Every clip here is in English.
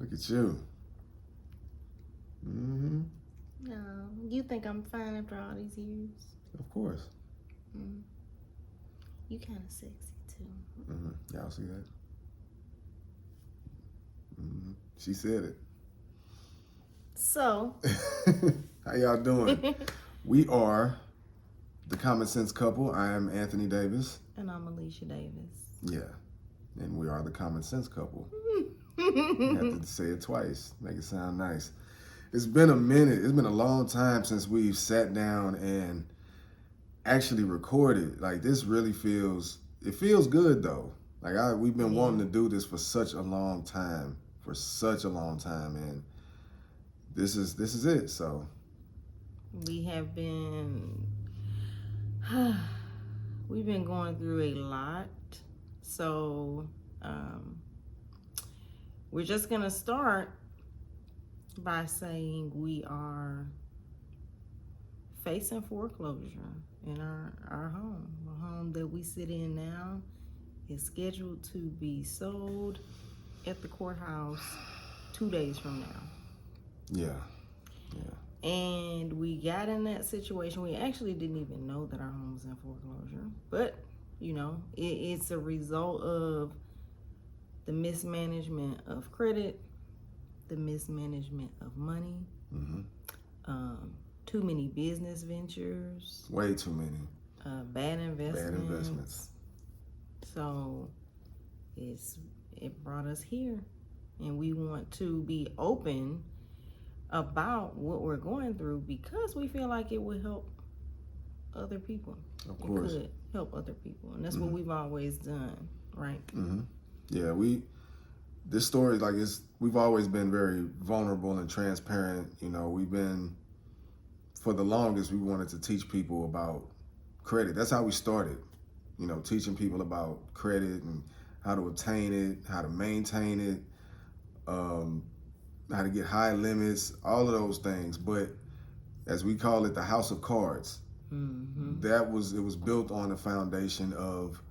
Look at you. Mm-hmm. No, you think I'm fine after all these years? Of course. Mm. You kind of sexy too. Mm-hmm. Y'all see that? Mm-hmm. She said it. So, how y'all doing? We are the Common Sense Couple. I am Anthony Davis. And I'm Alicia Davis. Yeah. And we are the Common Sense Couple. You have to say it twice, make it sound nice. It's been a minute. It's been a long time since we've sat down and actually recorded. Like, this really feels good though. Like, we've been wanting to do this for such a long time, and this is it. So We have been, we've been going through a lot. So, we're just gonna start by saying we are facing foreclosure in our home. The home that we sit in now is scheduled to be sold at the courthouse 2 days from now. yeah. And we got in that situation. We actually didn't even know that our home was in foreclosure. But, you know, it's a result of the mismanagement of credit, the mismanagement of money, too many business ventures. Way too many. Bad investments. So it brought us here. And we want to be open about what we're going through because we feel like it would help other people. Of course. It could help other people. And that's what we've always done, right? Mm-hmm. Yeah, this story, like, we've always been very vulnerable and transparent. You know, for the longest, we wanted to teach people about credit. That's how we started, you know, teaching people about credit and how to obtain it, how to maintain it, how to get high limits, all of those things. But as we call it, the house of cards, it was built on the foundation of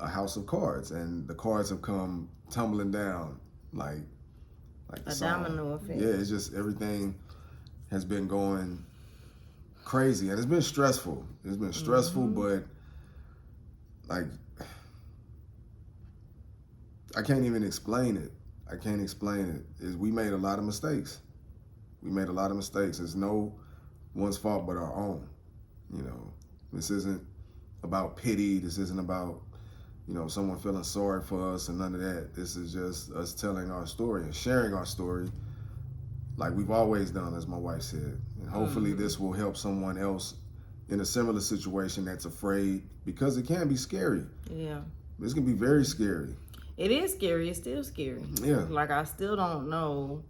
a house of cards, and the cards have come tumbling down like the A song. domino effect. Yeah, it's just everything has been going crazy, and it's been stressful. It's been stressful, but like, I can't even explain it. We made a lot of mistakes. It's no one's fault but our own. You know, this isn't about pity. This isn't about, you know, someone feeling sorry for us and none of that. This is just us telling our story and sharing our story like we've always done, as my wife said. And hopefully this will help someone else in a similar situation that's afraid, because it can be scary. Yeah. This can be very scary. It is scary. It's still scary. Yeah. Like, I still don't know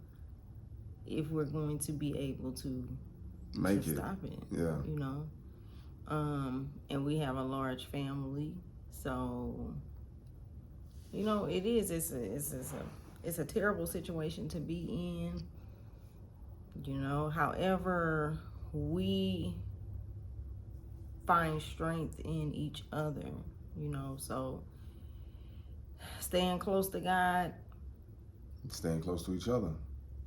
if we're going to be able to stop it. Yeah. You know? And we have a large family. So, you know, it's a terrible situation to be in. You know, however, we find strength in each other, you know, so staying close to God. Staying close to each other.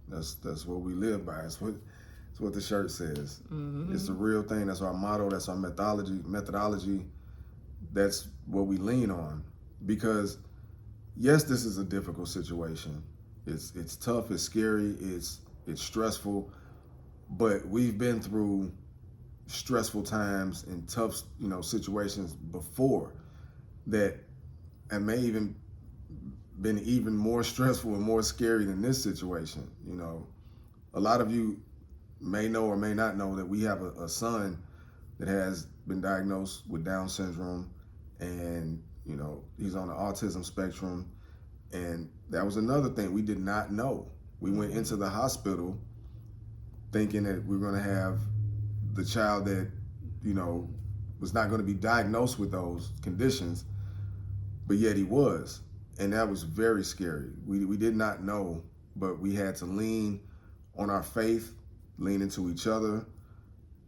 That's what we live by. It's what the shirt says. It's the real thing. That's our motto. That's our methodology. That's what we lean on. Because yes, this is a difficult situation. It's tough, it's scary, it's stressful, but we've been through stressful times and tough, you know, situations before that, and may even been even more stressful and more scary than this situation. You know, a lot of you may know or may not know that we have a son that has been diagnosed with Down syndrome, and, you know, he's on the autism spectrum. And that was another thing we did not know. We went into the hospital thinking that we were going to have the child that, you know, was not going to be diagnosed with those conditions, but yet he was. And that was very scary. We did not know, but we had to lean on our faith, lean into each other,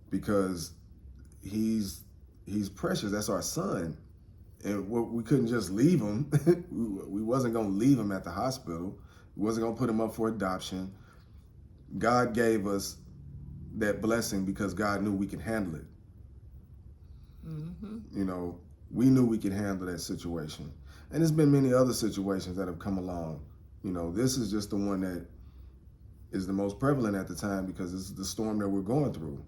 because he's precious. That's our son. And we couldn't just leave him. We wasn't going to leave him at the hospital. We wasn't going to put them up for adoption. God gave us that blessing because God knew we could handle it. Mm-hmm. You know, we knew we could handle that situation. And there's been many other situations that have come along. You know, this is just the one that is the most prevalent at the time because it's the storm that we're going through.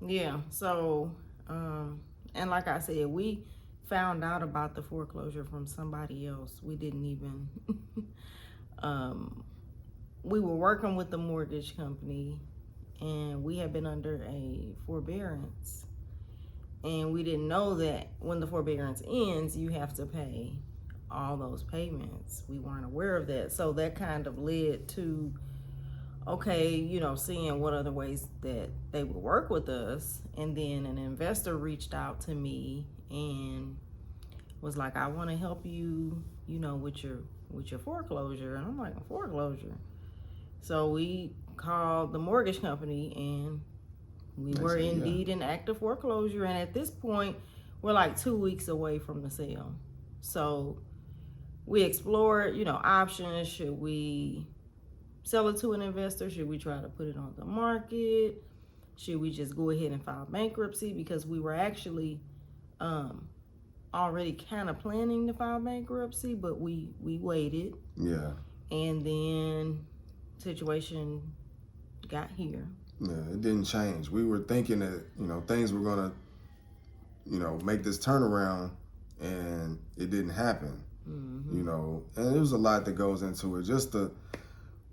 Yeah. So, and like I said, we found out about the foreclosure from somebody else. We didn't even, we were working with the mortgage company and we had been under a forbearance. And we didn't know that when the forbearance ends, you have to pay all those payments. We weren't aware of that. So that kind of led to, okay, you know, seeing what other ways that they would work with us. And then an investor reached out to me and was like, I want to help you, you know, with your foreclosure. And I'm like, a foreclosure? So we called the mortgage company and we were indeed in active foreclosure. And at this point, we're like 2 weeks away from the sale. So we explored, you know, options. Should we sell it to an investor? Should we try to put it on the market? Should we just go ahead and file bankruptcy? Because we were actually already kind of planning to file bankruptcy, but we waited. Yeah. And then situation got here. Yeah, it didn't change. We were thinking that, you know, things were going to, you know, make this turnaround, and it didn't happen. Mm-hmm. You know, and there was a lot that goes into it. Just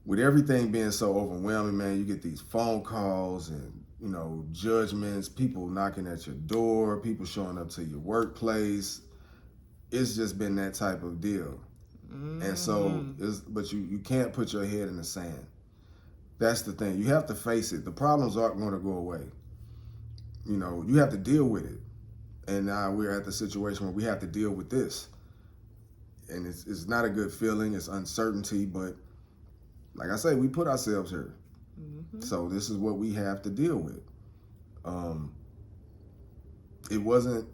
with everything being so overwhelming, man, you get these phone calls and, you know, judgments, people knocking at your door, people showing up to your workplace. It's just been that type of deal. Mm-hmm. And so, but you can't put your head in the sand. That's the thing. You have to face it. The problems aren't going to go away. You know, you have to deal with it. And now we're at the situation where we have to deal with this. And it's not a good feeling. It's uncertainty. But like I say, we put ourselves here. Mm-hmm. So this is what we have to deal with. It was the,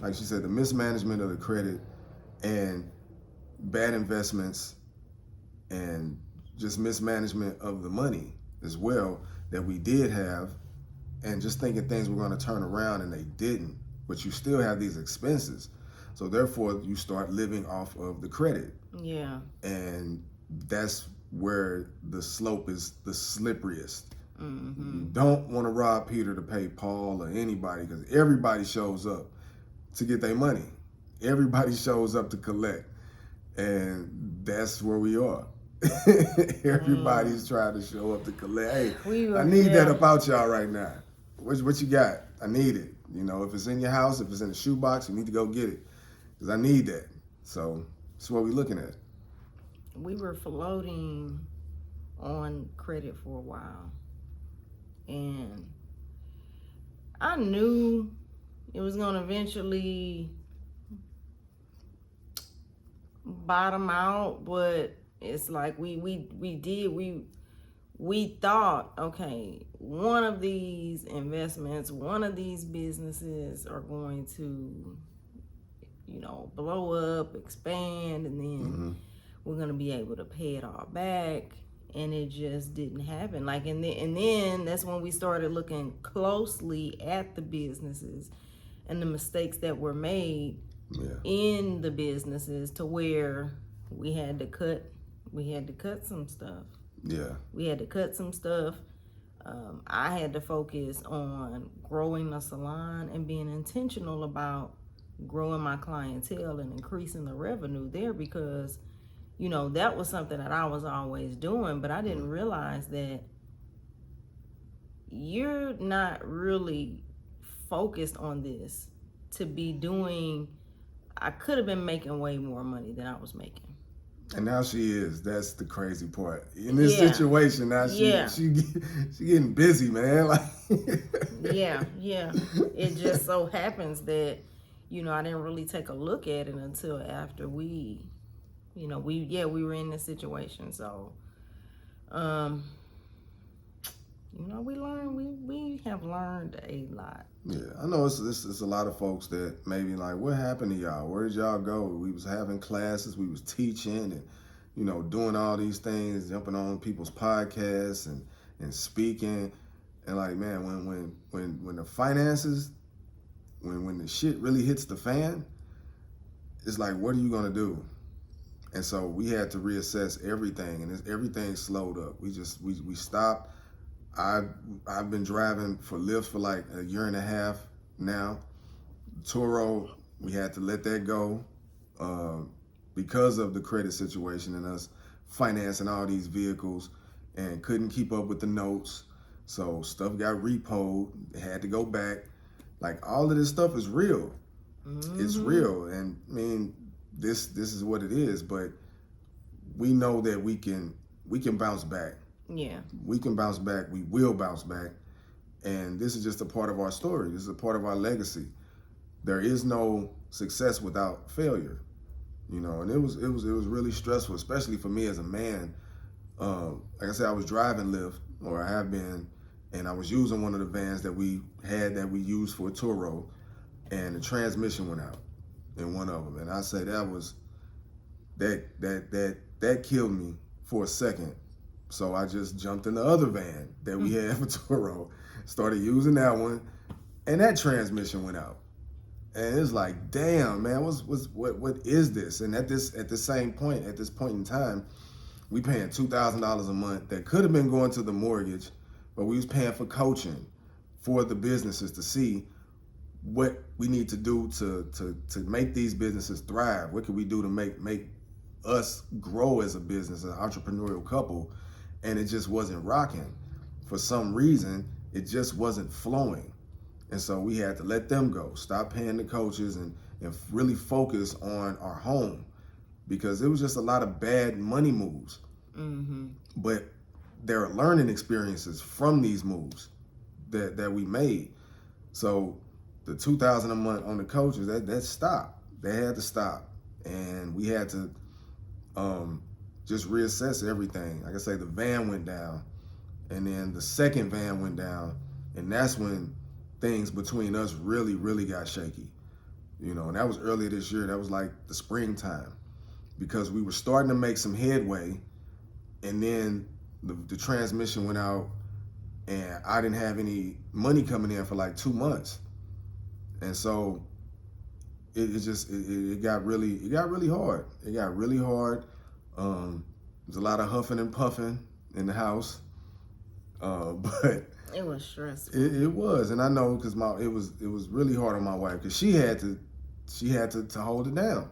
like she said, the mismanagement of the credit and bad investments and just mismanagement of the money as well that we did have, and just thinking things were going to turn around and they didn't. But you still have these expenses, so therefore you start living off of the credit. Yeah. And that's where the slope is the slipperiest. Mm-hmm. You don't want to rob Peter to pay Paul or anybody, because everybody shows up to get their money. Everybody shows up to collect, and that's where we are. Everybody's trying to show up to collect. Hey, I need that about y'all right now. What you got? I need it. You know, if it's in your house, if it's in the shoebox, you need to go get it, because I need that. So that's what we're looking at. We were floating on credit for a while, and I knew it was going to eventually bottom out, but it's like we thought, okay, one of these investments, one of these businesses are going to, you know, blow up, expand, and then we're going to be able to pay it all back. And it just didn't happen. Like, and then that's when we started looking closely at the businesses and the mistakes that were made in the businesses, to where we had to cut some stuff. Yeah. We had to cut some stuff. I had to focus on growing the salon and being intentional about growing my clientele and increasing the revenue there, because, you know, that was something that I was always doing, but I didn't realize that you're not really focused on this to be doing. I could have been making way more money than I was making. And now she is. That's the crazy part. In this situation, now she getting busy, man. Like yeah. It just so happens that, you know, I didn't really take a look at it until after we were in this situation. So, you know, we have learned a lot. Yeah, I know it's a lot of folks that maybe like, what happened to y'all? Where did y'all go? We was having classes, we was teaching, and doing all these things, jumping on people's podcasts and speaking, and like, man, when the finances, when the shit really hits the fan, it's like, what are you gonna do? And so we had to reassess everything, and everything slowed up. We stopped. I've been driving for Lyft for like a year and a half now. Turo, we had to let that go because of the credit situation and us financing all these vehicles and couldn't keep up with the notes. So stuff got repoed, had to go back. Like all of this stuff is real. It's real, and I mean this is what it is. But we know that we can bounce back. Yeah. We can bounce back. We will bounce back. And this is just a part of our story. This is a part of our legacy. There is no success without failure, And it was really stressful, especially for me as a man. Like I said, I was driving Lyft, or I have been, and I was using one of the vans that we used for a Turo, and the transmission went out in one of them. And I say that killed me for a second. So I just jumped in the other van that we had for Turo, started using that one, and that transmission went out. And it's like, damn, man, what is this? And at this point in time, we paying $2,000 a month that could have been going to the mortgage, but we was paying for coaching for the businesses to see what we need to do to make these businesses thrive. What can we do to make us grow as a business, an entrepreneurial couple? And it just wasn't rocking. For some reason, it just wasn't flowing. And so we had to let them go, stop paying the coaches and really focus on our home, because it was just a lot of bad money moves. But there are learning experiences from these moves that we made. So the $2,000 a month on the coaches, that stopped. They had to stop. And we had to just reassess everything. Like I say, the van went down, and then the second van went down, and that's when things between us really, really got shaky. And that was earlier this year. That was like the springtime, because we were starting to make some headway, and then the transmission went out, and I didn't have any money coming in for like 2 months. And so it got really hard. It got really hard. There's a lot of huffing and puffing in the house, but it was stressful. It was, and I know because it was really hard on my wife, because she had to hold it down,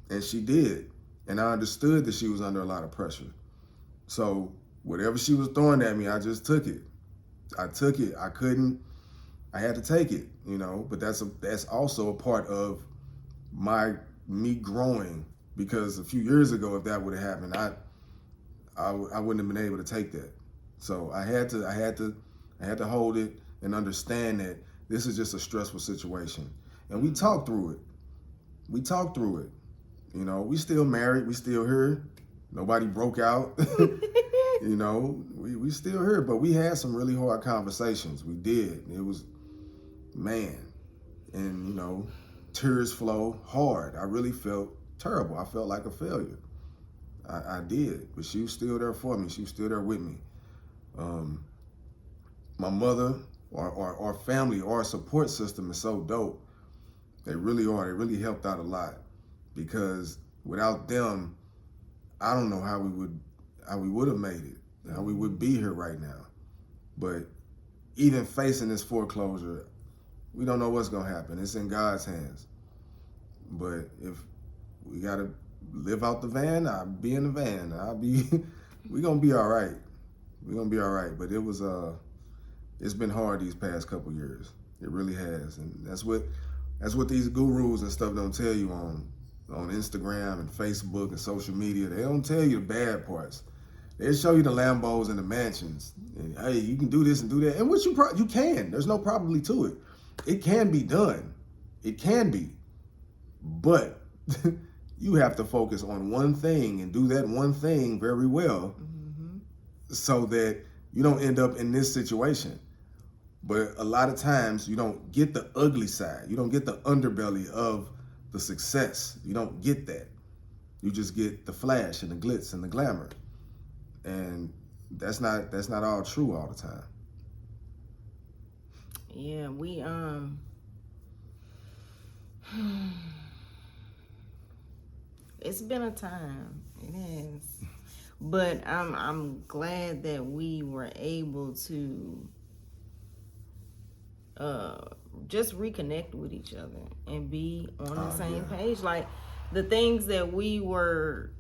and she did, and I understood that she was under a lot of pressure. So whatever she was throwing at me, I just took it. I took it. I had to take it, But that's also a part of me growing. Because a few years ago, if that would have happened, I wouldn't have been able to take that. So I had to hold it and understand that this is just a stressful situation. And we talked through it. We still married. We still here. Nobody broke out. We still here. But we had some really hard conversations. We did. It was, man, and tears flow hard. I really felt terrible. I felt like a failure. I did, but she was still there for me. She was still there with me. My mother, our family, our support system is so dope. They really are. They really helped out a lot, because without them, I don't know how we would have made it, how we would be here right now. But even facing this foreclosure, we don't know what's gonna happen. It's in God's hands. But if we gotta live out the van, I'll be in the van. We're gonna be all right. We're gonna be all right. But it's been hard these past couple years. It really has. And that's what these gurus and stuff don't tell you on Instagram and Facebook and social media. They don't tell you the bad parts. They show you the Lambos and the mansions. And hey, you can do this and do that. And which you can. There's no probably to it. It can be done. It can be. But you have to focus on one thing and do that one thing very well, so that you don't end up in this situation. But a lot of times you don't get the ugly side. You don't get the underbelly of the success. You don't get that. You just get the flash and the glitz and the glamour. And that's not all true all the time. Yeah, it's been a time. It is. But I'm glad that we were able to just reconnect with each other and be on the same page. Like the things that we were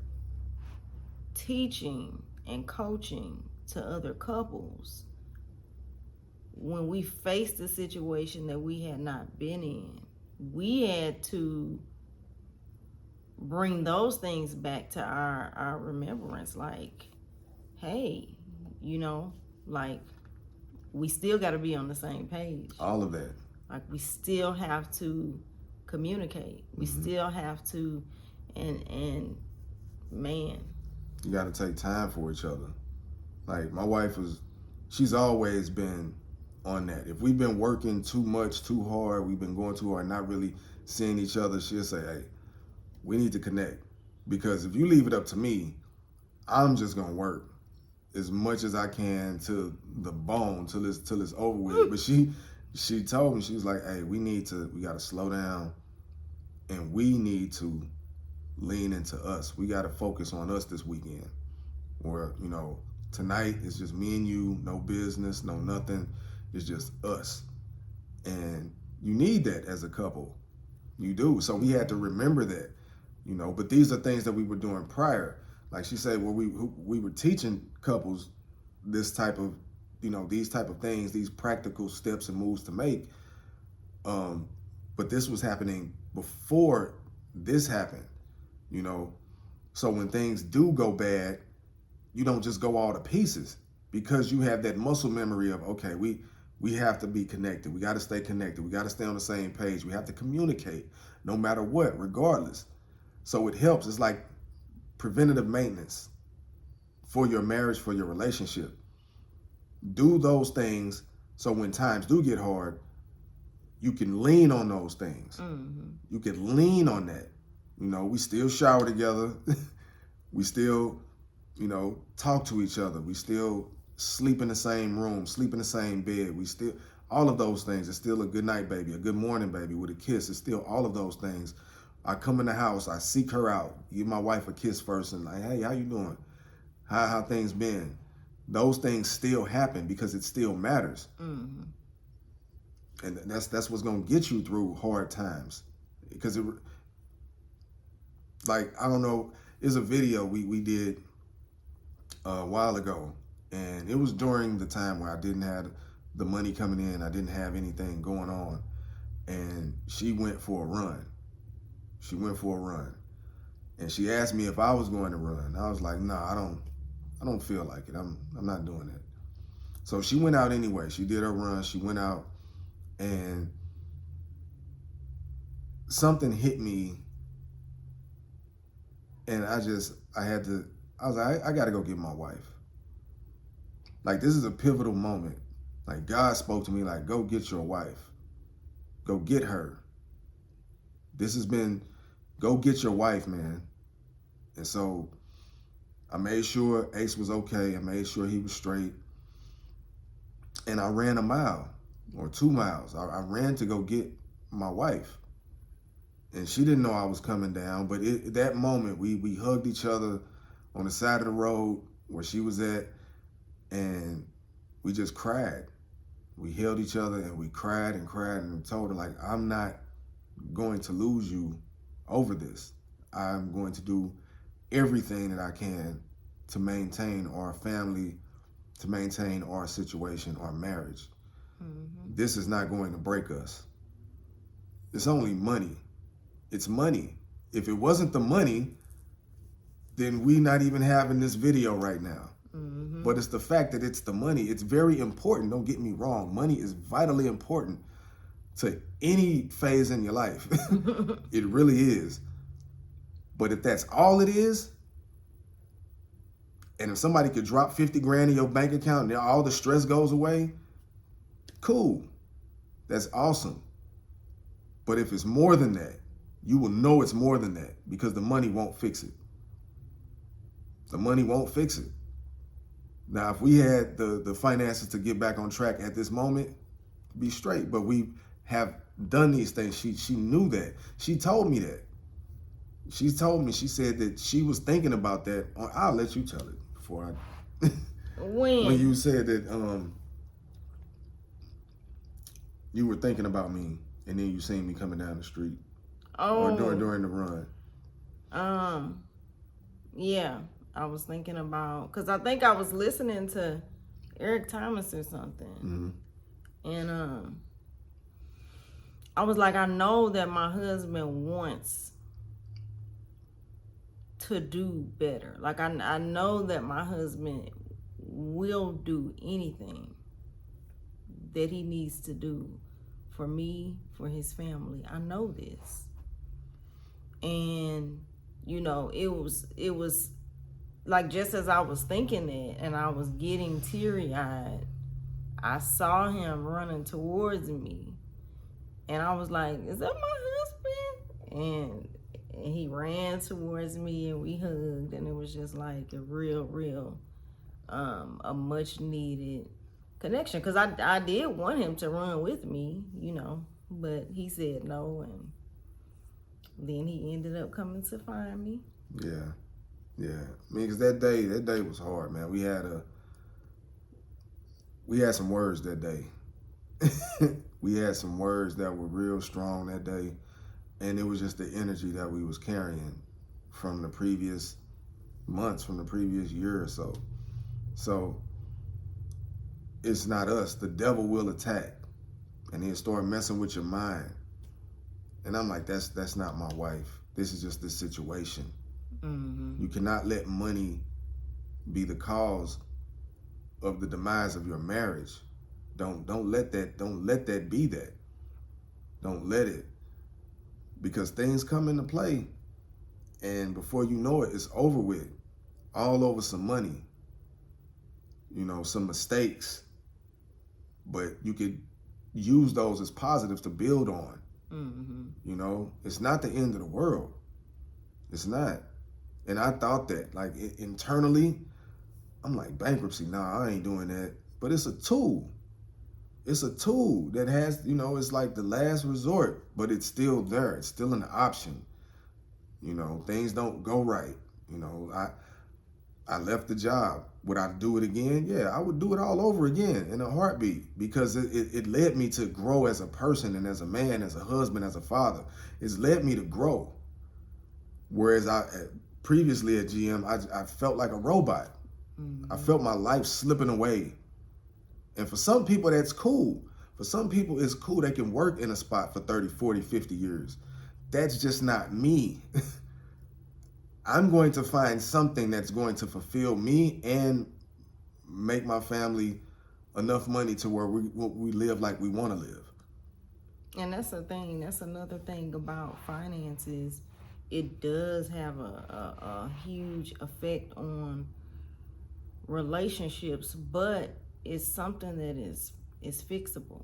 teaching and coaching to other couples, when we faced a situation that we had not been in, we had to bring those things back to our remembrance. Like, hey, like, we still got to be on the same page. All of that. Like, we still have to communicate. We still have to, and man, you got to take time for each other. Like, my wife she's always been on that. If we've been working too much, too hard, we've been going too hard, not really seeing each other, she'll say, hey, we need to connect. Because if you leave it up to me, I'm just going to work as much as I can to the bone till it's over with. But she told me, she was like, hey, we got to slow down, and we need to lean into us. We got to focus on us this weekend. Or, tonight it's just me and you, no business, no nothing. It's just us. And you need that as a couple. You do. So we had to remember that, but these are things that we were doing prior. Like she said, well, we were teaching couples this type of, these type of things, these practical steps and moves to make. But this was happening before this happened, So when things do go bad, you don't just go all to pieces, because you have that muscle memory of, okay, we have to be connected. We got to stay connected. We got to stay on the same page. We have to communicate no matter what, regardless. So it helps. It's like preventative maintenance for your marriage, for your relationship. Do those things so when times do get hard, you can lean on those things. Mm-hmm. You can lean on that. We still shower together. We still, talk to each other. We still sleep in the same room, sleep in the same bed. We still, all of those things. It's still a good night baby, a good morning baby with a kiss. It's still all of those things. I come in the house, I seek her out, give my wife a kiss first, and like, hey, how you doing? How things been? Those things still happen because it still matters. Mm-hmm. And that's what's gonna get you through hard times. Because I don't know, there's a video we did a while ago, and it was during the time where I didn't have the money coming in, I didn't have anything going on, and she went for a run. And she asked me if I was going to run. I was like, nah, I don't feel like it. I'm not doing it. So she went out anyway. She did her run. She went out, and something hit me, and I was like, I got to go get my wife. Like, this is a pivotal moment. Like, God spoke to me like, go get your wife. Go get her. Go get your wife, man. And so I made sure Ace was okay. I made sure he was straight. And I ran a mile or 2 miles. I ran to go get my wife. And she didn't know I was coming down. But that moment, we hugged each other on the side of the road where she was at. And we just cried. We held each other and we cried and told her, like, I'm not going to lose you over this. I'm going to do everything that I can to maintain our family, to maintain our situation, our marriage. Mm-hmm. This is not going to break us. It's only money. It's money. If it wasn't the money, then we not even having this video right now. Mm-hmm. But it's the fact that it's the money. It's very important. Don't get me wrong. Money is vitally important to any phase in your life. It really is. But if that's all it is, and if somebody could drop 50 grand in your bank account and all the stress goes away, Cool. That's awesome. But if it's more than that, you will know it's more than that because the money won't fix it. The money won't fix it. Now, if we had the finances to get back on track at this moment, be straight. But we have done these things. She knew that. She told me that. She told me, she said that she was thinking about that. I'll let you tell it before I. When you said that you were thinking about me and then you seen me coming down the street. Or during the run. Yeah. I was thinking about, because I think I was listening to Eric Thomas or something. Mm-hmm. And I was like, I know that my husband wants to do better. Like, I know that my husband will do anything that he needs to do for me, for his family. I know this. And, you know, it was like, just as I was thinking that and I was getting teary-eyed, I saw him running towards me. And I was like, is that my husband? And he ran towards me and we hugged. And it was just like a real, a much needed connection. Because I did want him to run with me, you know, but he said no. And then he ended up coming to find me. Yeah. Yeah, I mean, because that day was hard, man. We had some words that day. We had some words that were real strong that day, and it was just the energy that we was carrying from the previous months, from the previous year or so. So it's not us. The devil will attack, and he'll start messing with your mind. And I'm like, that's not my wife. This is just this situation. Mm-hmm. You cannot let money be the cause of the demise of your marriage. Don't let that be that. Don't let it. Because things come into play and before you know it, it's over with. All over some money. You know, some mistakes. But you could use those as positives to build on. Mm-hmm. You know, it's not the end of the world. It's not. And I thought that, like, internally, I'm like, bankruptcy, nah, I ain't doing that. But it's a tool. It's a tool that has, you know, it's like the last resort, but it's still there. It's still an option. You know, things don't go right. You know, I left the job. Would I do it again? Yeah, I would do it all over again in a heartbeat because it led me to grow as a person and as a man, as a husband, as a father. It's led me to grow. Whereas previously at GM, I felt like a robot. Mm-hmm. I felt my life slipping away. And for some people, that's cool. For some people, it's cool. They can work in a spot for 30, 40, 50 years. That's just not me. I'm going to find something that's going to fulfill me and make my family enough money to where we live like we want to live. And that's the thing. That's another thing about finances. It does have a huge effect on relationships, but it's something that is fixable,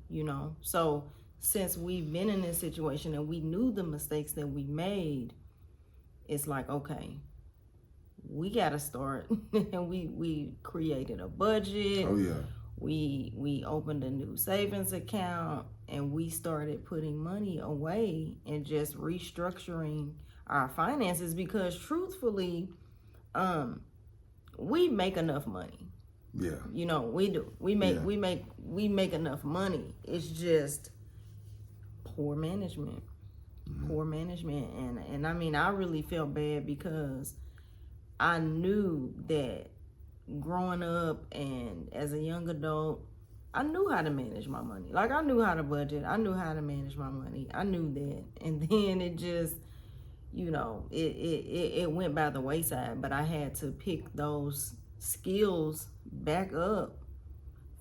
you know? So since we've been in this situation and we knew the mistakes that we made, it's like, okay, we got to start. And we created a budget. Oh, yeah. We opened a new savings account and we started putting money away and just restructuring our finances because truthfully, we make enough money. Yeah. You know, we do. We make enough money. It's just poor management. Mm-hmm. Poor management. And I mean, I really felt bad because I knew that growing up and as a young adult, I knew how to manage my money. Like, I knew how to budget. I knew how to manage my money. I knew that. And then it just, you know, it went by the wayside. But I had to pick those skills back up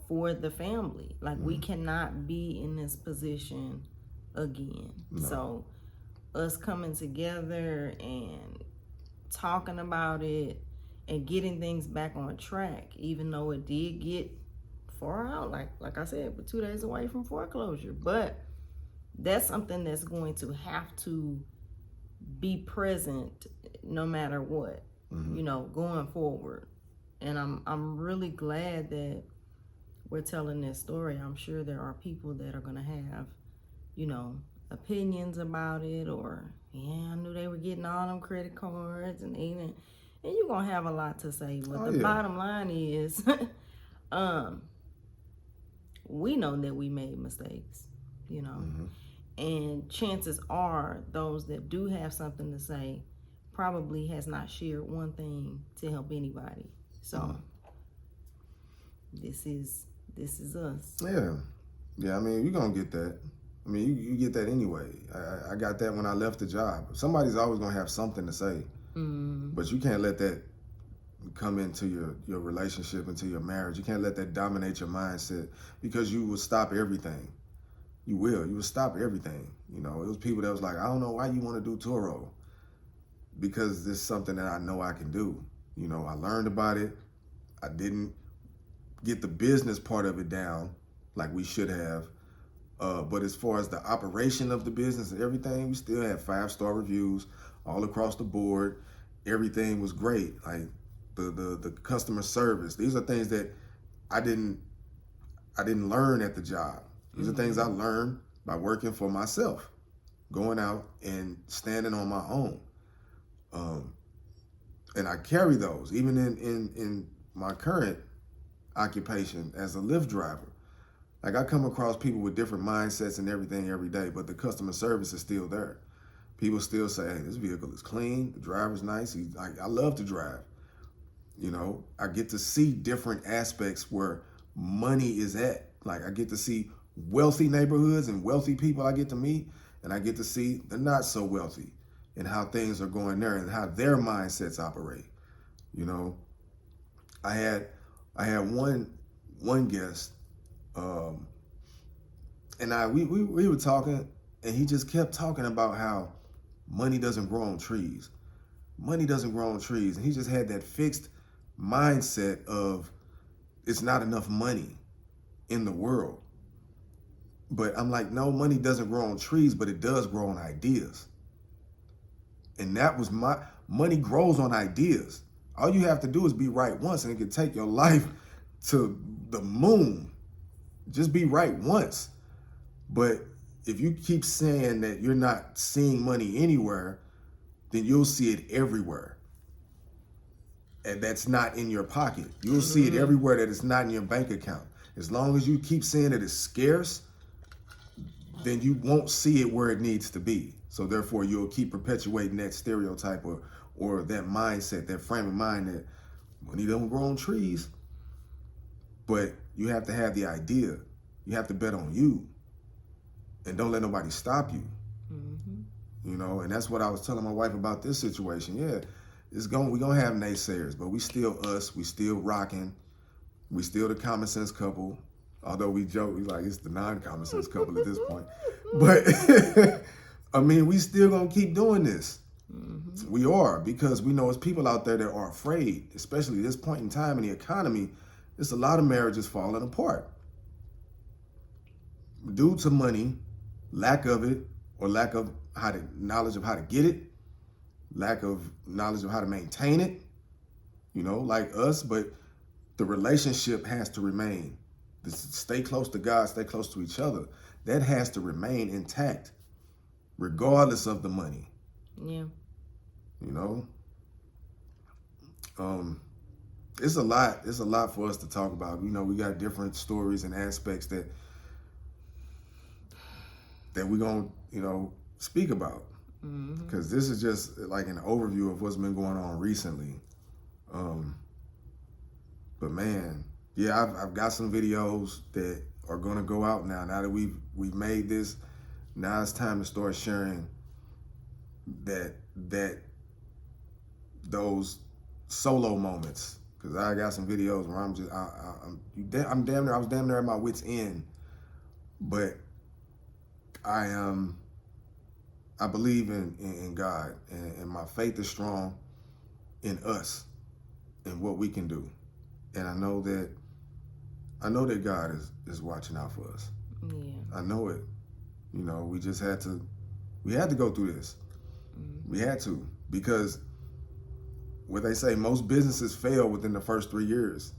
for the family. Like, mm-hmm. We cannot be in this position again. No. So us coming together and talking about it and getting things back on track, even though it did get far out. Like I said, we're 2 days away from foreclosure. But that's something that's going to have to be present no matter what, going forward. And I'm really glad that we're telling this story. I'm sure there are people that are gonna have, opinions about it, or I knew they were getting all them credit cards, and you're gonna have a lot to say. But the bottom line is, we know that we made mistakes, and chances are those that do have something to say probably has not shared one thing to help anybody. So this is us. Yeah. I mean, you're gonna get that. I mean, you get that anyway. I got that when I left the job. Somebody's always gonna have something to say, but you can't let that come into your relationship, into your marriage. You can't let that dominate your mindset, because you will stop everything. You will stop everything. It was people that was like, I don't know why you want to do Turo, because this is something that I know I can do. I learned about it. I didn't get the business part of it down like we should have. But as far as the operation of the business and everything, we still had 5-star reviews all across the board. Everything was great. Like the customer service. These are things that I didn't learn at the job. These are things I learned by working for myself, going out and standing on my own. And I carry those even in my current occupation as a Lyft driver. Like, I come across people with different mindsets and everything every day, but the customer service is still there. People still say, hey, this vehicle is clean, the driver's nice. I love to drive. I get to see different aspects where money is at. Like, I get to see wealthy neighborhoods and wealthy people I get to meet, and I get to see the not so wealthy and how things are going there and how their mindsets operate. I had one guest, and we were talking, and he just kept talking about how money doesn't grow on trees. Money doesn't grow on trees. And he just had that fixed mindset of it's not enough money in the world. But I'm like, no, money doesn't grow on trees, but it does grow on ideas. And that was money grows on ideas. All you have to do is be right once, and it can take your life to the moon. Just be right once. But if you keep saying that you're not seeing money anywhere, then you'll see it everywhere. And that's not in your pocket. You'll see it everywhere that it's not in your bank account. As long as you keep saying that it's scarce, then you won't see it where it needs to be. So therefore, you'll keep perpetuating that stereotype or that mindset, that frame of mind that money don't grow on trees. But you have to have the idea. You have to bet on you. And don't let nobody stop you. And that's what I was telling my wife about this situation. Yeah, we're gonna have naysayers, but we still us. We still rocking. We still the common sense couple. Although we joke, we like it's the non-common sense couple at this point. But I mean, we still gonna keep doing this. We are, because we know there's people out there that are afraid, especially at this point in time in the economy. There's a lot of marriages falling apart due to money, lack of it, or lack of knowledge of how to get it, lack of knowledge of how to maintain it, like us. But the relationship has to remain. Stay close to God, stay close to each other. That has to remain intact, regardless of the money. Yeah. It's a lot. It's a lot for us to talk about. We got different stories and aspects that we're gonna, speak about. Because this is just like an overview of what's been going on recently. But man, yeah, I've got some videos that are gonna go out now. Now that we've made this, now it's time to start sharing those solo moments. Because I got some videos where I was damn near at my wit's end. But I believe in God, and my faith is strong in us and what we can do. And I know that I know that God is watching out for us. Yeah. I know it. You know, we had to go through this. Mm-hmm. We had to, because what they say, most businesses fail within the first 3 years.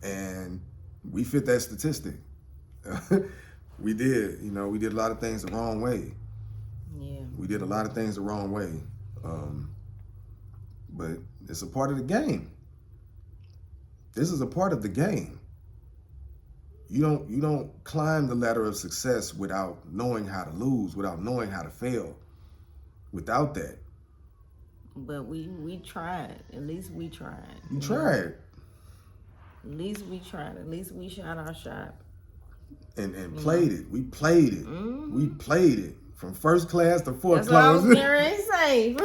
And we fit that statistic. We did. You know, we did a lot of things the wrong way. Yeah. We did a lot of things the wrong way. But it's a part of the game. This is a part of the game. You don't climb the ladder of success without knowing how to lose, without knowing how to fail. Without that. But we tried. At least we tried. You tried. At least we tried. At least we shot our shot. And played it. We played it. Mm-hmm. We played it. From first class to foreclosure. That's what I was getting ready to say.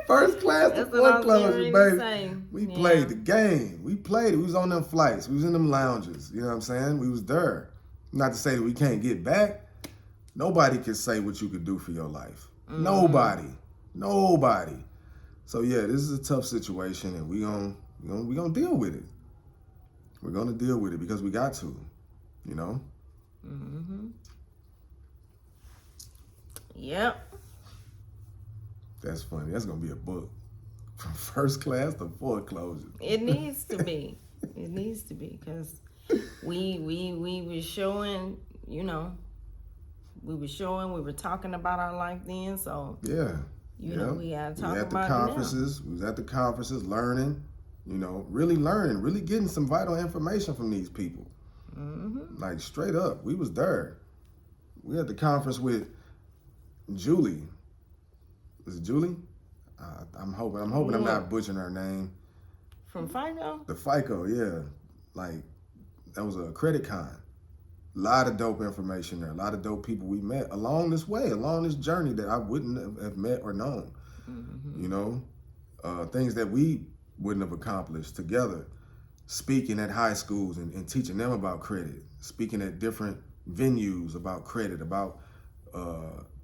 First class to foreclosure, baby. Say. We played the game. We played it. We was on them flights. We was in them lounges. You know what I'm saying? We was there. Not to say that we can't get back. Nobody can say what you could do for your life. Mm-hmm. Nobody. So yeah, this is a tough situation, and we gonna deal with it. We're gonna deal with it because we got to. You know. Mm-hmm. Yep. That's funny. That's gonna be a book. From first class to foreclosure. It needs to be. It needs to be, because we were showing, you know, we were talking about our life then, so yeah. You know, we gotta talk about it now. We was at the conferences learning, you know, really learning, really getting some vital information from these people. Mm-hmm. Like straight up, we was there. We had the conference with Julie. Was it Julie? I'm hoping I'm not butchering her name. From FICO? The FICO, yeah. Like, that was a credit con. A lot of dope information there. A lot of dope people we met along this way, along this journey that I wouldn't have met or known. Mm-hmm. You know, things that we wouldn't have accomplished together. Speaking at high schools and teaching them about credit. Speaking at different venues about credit, about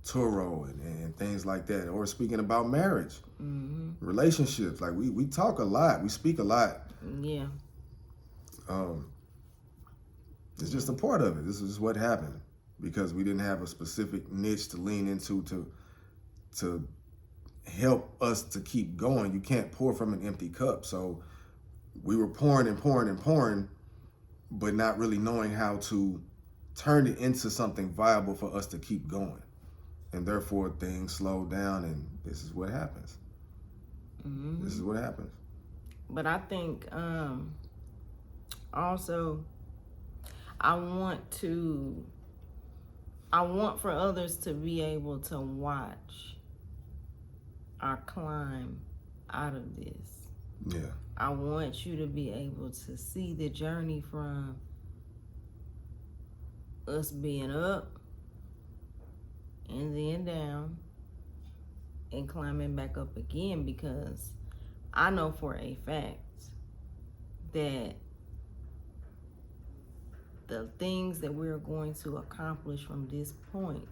Turo and things like that, or speaking about marriage, relationships. Like we talk a lot, we speak a lot. Yeah. It's just a part of it. This is what happened because we didn't have a specific niche to lean into to help us to keep going. You can't pour from an empty cup. So we were pouring and pouring and pouring, but not really knowing how to turn it into something viable for us to keep going. And therefore things slow down, and this is what happens. Mm-hmm. This is what happens. But I think also I want for others to be able to watch our climb out of this. Yeah. I want you to be able to see the journey from us being up and then down and climbing back up again, because I know for a fact that the things that we're going to accomplish from this point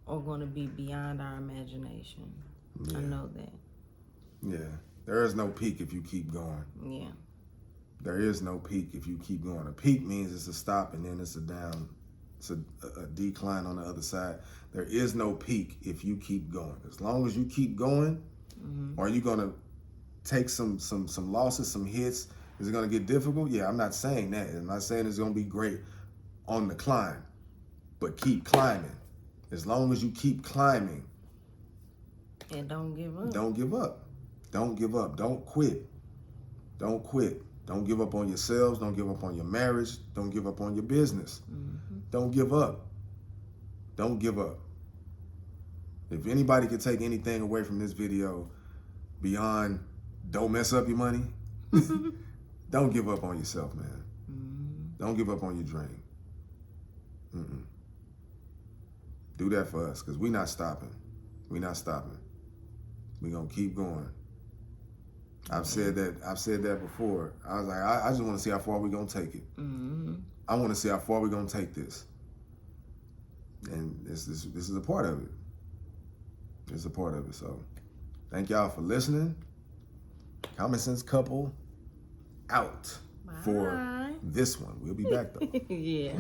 are going to be beyond our imagination. Yeah. I know that. Yeah. There is no peak if you keep going. Yeah. There is no peak if you keep going. A peak means it's a stop and then it's a down. It's a decline on the other side. There is no peak if you keep going. As long as you keep going, are you going to take some losses, some hits? Is it going to get difficult? Yeah, I'm not saying that. I'm not saying it's going to be great on the climb, but keep climbing. As long as you keep climbing. And don't give up. Don't give up. Don't give up. Don't quit. Don't quit. Don't give up on yourselves. Don't give up on your marriage. Don't give up on your business. Don't give up. Don't give up. If anybody could take anything away from this video beyond don't mess up your money, don't give up on yourself, man. Don't give up on your dream. Do that for us, because we're not stopping. We're not stopping. We're going to keep going. I've said that before. I was like, I just want to see how far we're going to take it. I want to see how far we're going to take this. And this is a part of it. It's a part of it. So thank y'all for listening. Common Sense Couple out. Bye. For This one. We'll be back though. Yeah.